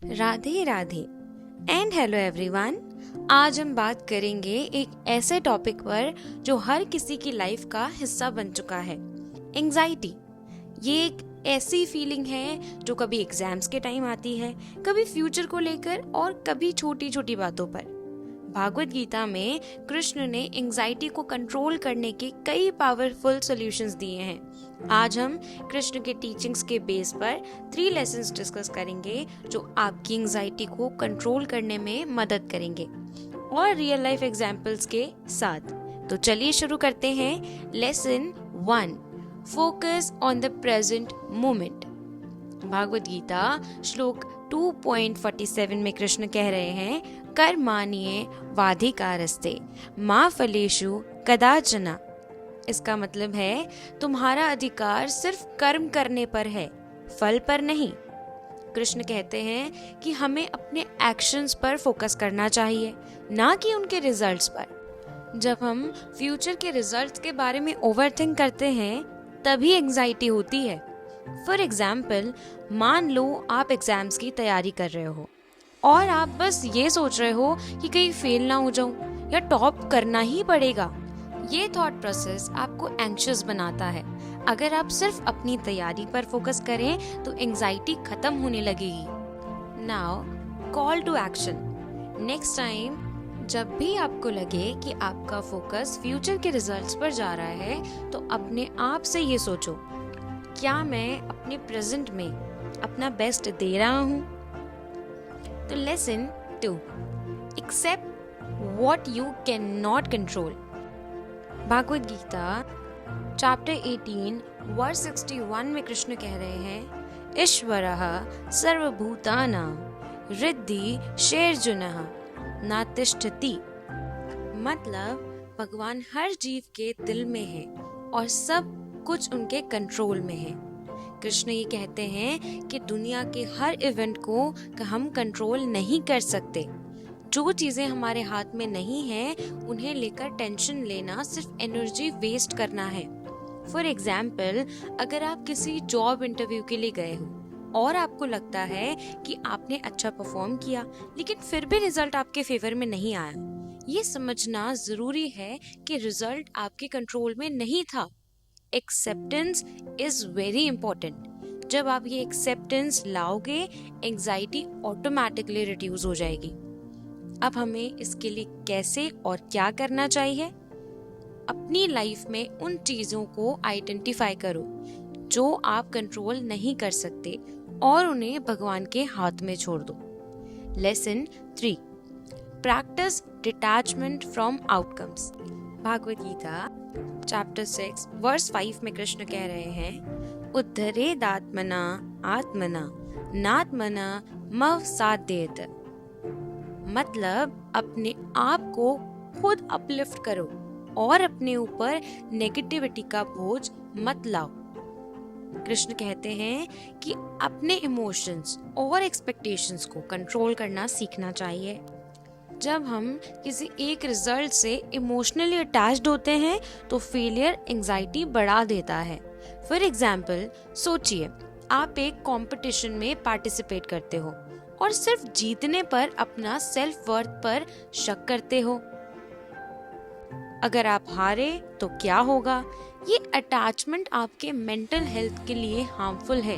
Radhe Radhe and hello everyone. आज हम बात करेंगे एक ऐसे टॉपिक पर जो हर किसी की लाइफ का हिस्सा बन चुका है, एंजाइटी। ये एक ऐसी फीलिंग है जो कभी एग्जाम्स के टाइम आती है, कभी फ्यूचर को लेकर और कभी छोटी छोटी बातों पर। भागवत गीता में कृष्ण ने एंजाइटी को कंट्रोल करने के कई पावरफुल सॉल्यूशंस दिए हैं। आज हम कृष्ण के टीचिंग्स के बेस पर 3 लेसन्स डिस्कस करेंगे जो आपकी एंजाइटी को कंट्रोल करने में मदद करेंगे और रियल लाइफ एग्जांपल्स के साथ। तो चलिए शुरू करते हैं। Lesson 1, focus on the present moment. Bhagavad Gita श्लोक 2.47 में कृष्ण कह रहे हैं, कर्माणि वाधिकारस्ते मा फलेषु कदाचन। इसका मतलब है तुम्हारा अधिकार सिर्फ कर्म करने पर है, फल पर नहीं। कृष्ण कहते हैं कि हमें अपने एक्शंस पर फोकस करना चाहिए, ना कि उनके रिजल्ट्स पर। जब हम फ्यूचर के रिजल्ट्स के बारे में ओवरथिंक करते हैं तभी एंजाइटी होती है। फॉर एग्जाम्पल, मान लो आप एग्जाम्स की तैयारी कर रहे हो और आप बस ये सोच रहे हो कि कहीं फेल ना हो जाऊं या टॉप करना ही पड़ेगा। ये थॉट प्रोसेस आपको एंग्शियस बनाता है। अगर आप सिर्फ अपनी तैयारी पर फोकस करें तो एंजाइटी खत्म होने लगेगी। Now call to action. Next time जब भी आपको लगे कि आपका फोकस फ्यूचर के रिजल्ट्स पर जा रहा है तो अपने आप से ये सोचो, क्या मैं अपने प्रेजेंट में अपना बेस्ट दे रहा हूँ? तो lesson 2, accept what you can not control. Bhagavad Gita chapter 18 verse 61 में कृष्ण कह रहे हैं, ईश्वरः सर्वभूतानां हृदि शेर्जुनः न तिष्ठति। मतलब भगवान हर जीव के दिल में है और सब कुछ उनके कंट्रोल में है। कृष्ण ये कहते हैं कि दुनिया के हर इवेंट को हम कंट्रोल नहीं कर सकते। जो चीजें हमारे हाथ में नहीं है उन्हें लेकर टेंशन लेना सिर्फ एनर्जी वेस्ट करना है। फॉर एग्जाम्पल, अगर आप किसी जॉब इंटरव्यू के लिए गए हो और आपको लगता है कि आपने अच्छा परफॉर्म किया लेकिन फिर भी रिजल्ट आपके फेवर में नहीं आया, ये समझना जरूरी है कि रिजल्ट आपके कंट्रोल में नहीं था। Acceptance is very important. जब आप ये एक्सेप्टेंस लाओगे, एंजाइटी ऑटोमेटिकली रिड्यूस हो जाएगी। अब हमें इसके लिए कैसे और क्या करना चाहिए? अपनी लाइफ में उन चीजों को आइडेंटिफाई करो जो आप कंट्रोल नहीं कर सकते और उन्हें भगवान के हाथ में छोड़ दो। Lesson 3, practice detachment from outcomes. Bhagavad Gita chapter 6 verse 5 में कृष्ण कह रहे हैं, उद्धरेदात्मना आत्मना नात्मना मवसादेत। मतलब अपने आप को खुद अपलिफ्ट करो और अपने ऊपर नेगेटिविटी का बोझ मत लाओ। कृष्ण कहते हैं कि अपने इमोशंस और एक्सपेक्टेशंस को कंट्रोल करना सीखना चाहिए। जब हम किसी एक रिजल्ट से इमोशनली अटैच्ड होते हैं तो फेलियर एंजाइटी बढ़ा देता है। फॉर एग्जाम्पल, सोचिए आप एक कंपटीशन में पार्टिसिपेट करते हो और सिर्फ जीतने पर अपना सेल्फ वर्थ पर शक करते हो। अगर आप हारे तो क्या होगा? ये अटैचमेंट आपके मेंटल हेल्थ के लिए हार्मफुल है।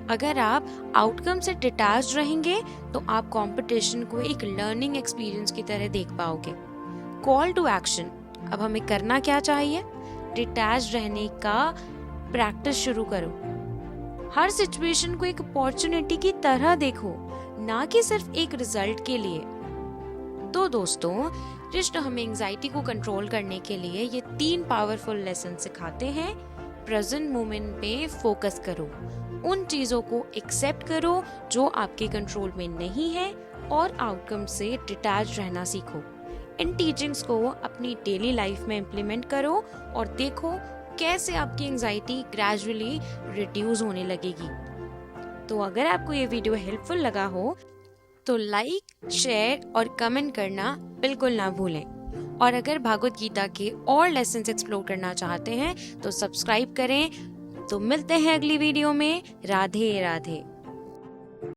अगर आप आउटकम से डिटैच रहेंगे तो आप कंपटीशन को एक लर्निंग एक्सपीरियंस की तरह देख पाओगे। Call to action. अब हमें करना क्या चाहिए? डिटैच रहने का प्रैक्टिस शुरू करो। हर सिचुएशन को एक अपॉर्चुनिटी की तरह देखो, ना कि सिर्फ एक रिजल्ट के लिए। तो दोस्तों, कृष्ण हमें एंजाइटी को कंट्रोल करने के लिए ये 3 पावरफुल लेसन सिखाते हैं। प्रेजेंट मोमेंट पे फोकस करो, उन चीजों को एक्सेप्ट करो जो आपके कंट्रोल में नहीं है और आउटकम से डिटैच रहना सीखो। इन टीचिंग्स को अपनी डेली लाइफ में इम्प्लीमेंट करो और देखो कैसे आपकी एंजाइटी ग्रेजुअली रिड्यूस होने लगेगी। तो अगर आपको ये वीडियो हेल्पफुल लगा हो तो लाइक, शेयर और कमेंट करना बिल्कुल ना भूलें। और अगर भागवत गीता के और लेसन्स एक्सप्लोर करना चाहते हैं तो सब्सक्राइब करें। तो मिलते हैं अगली वीडियो में। राधे राधे।